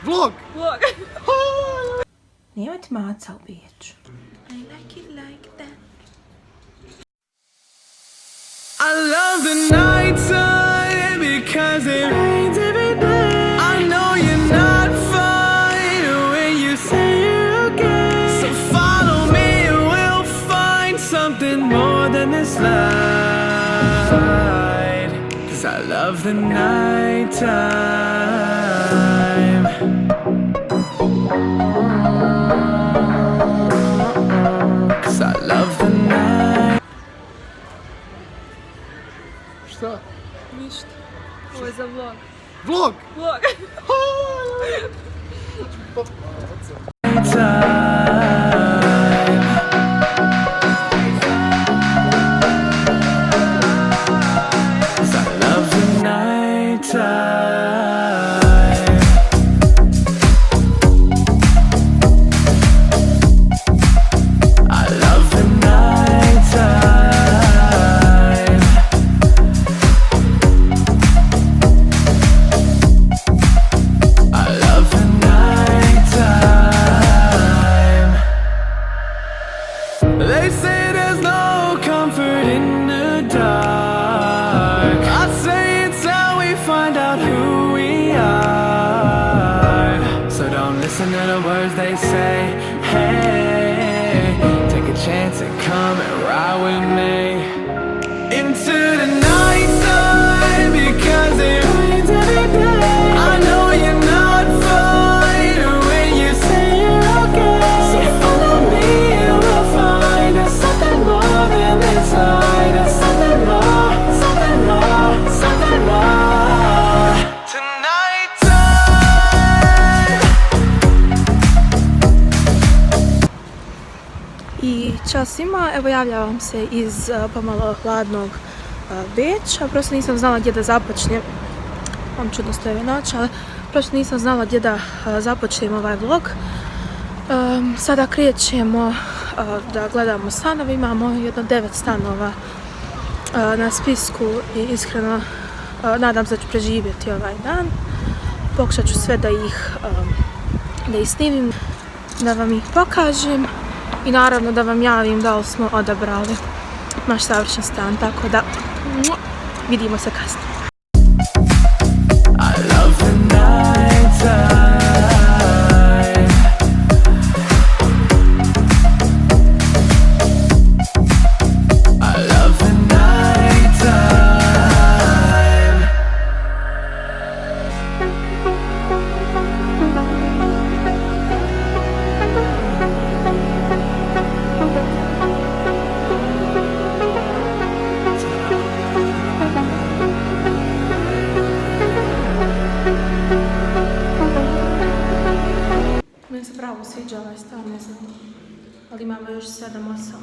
Vlog! Vlog! Nemojte maca u Beču. I like it like that. I love the nighttime because it rains every day. I know you're not fine when you say you're okay. So follow me and we'll find something more than this light. Cause I love the nighttime. Cause I love the night. Šta? Ništa. Ovo je za vlog. Vlog! Vlog! They say there's no comfort in the dark. I say it's how we find out who we are. So don't listen to the words they say. Hey, take a chance and come and ride with me into the night time because it rains every day. I know you're not fine when you say you're okay. So follow me and we'll find there's something more than this light. There's something more, something more, something more. Tonight time. I čao svima, evo javljam se iz pomalo hladnog Beča. Prosto nisam znala gdje da započnem. Vam čudno stoje noć, ali prosto nisam znala gdje da započnem ovaj vlog. Sada krećemo da gledamo stanove. Imamo jedno 9 stanova na spisku i iskreno nadam se da ću preživjeti ovaj dan. Pokušat ću sve da ih snimim, da vam ih pokažem i naravno da vam javim da li smo odabrali naš savršen stan, tako da vidimo se kasnije. I love the night time. I love the night time. Meni se pravo sviđa ovaj stan, ne znam, ali imamo još 7-8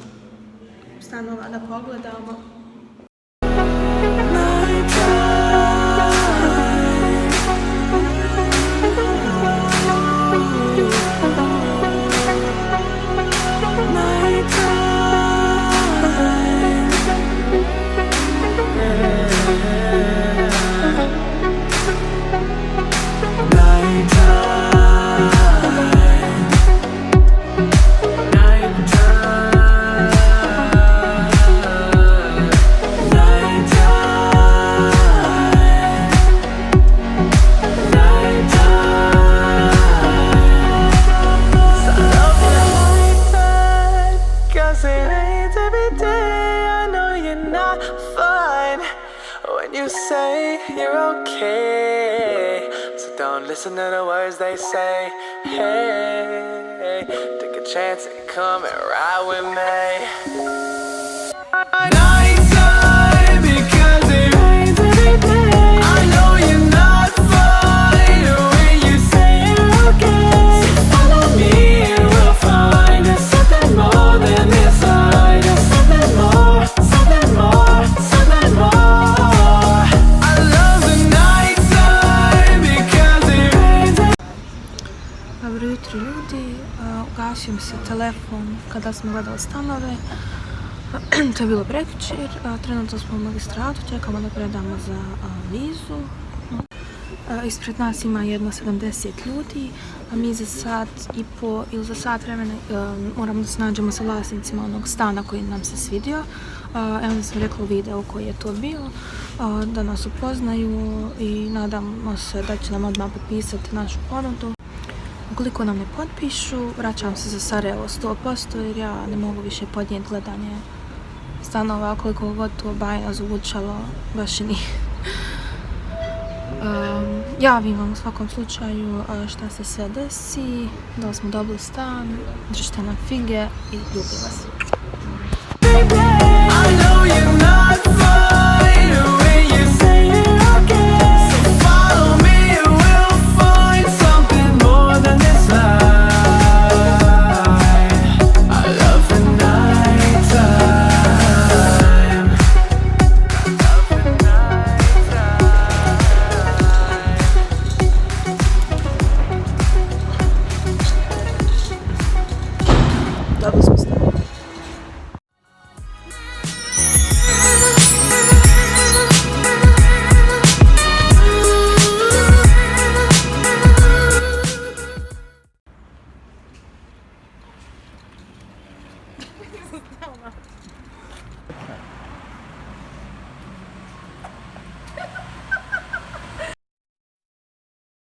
stanova da pogledamo. Say you're okay, so don't listen to the words they say. Hey, take a chance and come and ride with me. Nighttime because it rains every day. I know you're not fine when you say you're okay. So follow me and we'll find there's something more than this light. There's something more, something more, something more. Dobro jutro ljudi, ugasio mi se telefon kada smo gledali stanove, to je bilo prekjučer, trenutno smo u magistratu, čekamo da predamo za vizu. Ispred nas ima jedno 70 ljudi, a mi za sat i po ili za sat vremena moramo da se nađemo sa vlasnicima onog stana koji nam se svidio. Evo da sam rekla u videu koji je to bio, da nas upoznaju i nadamo se da će nam odmah potpisati našu ponudu. Ukoliko nam ne potpišu, vraćam se za Sarajevo 100% jer ja ne mogu više podnijeti gledanje stanova, koliko god to bajno zvučalo, baš i nije. Javim vam u svakom slučaju šta se sve desi, da smo dobili stan, držite nam fige i ljubim vas.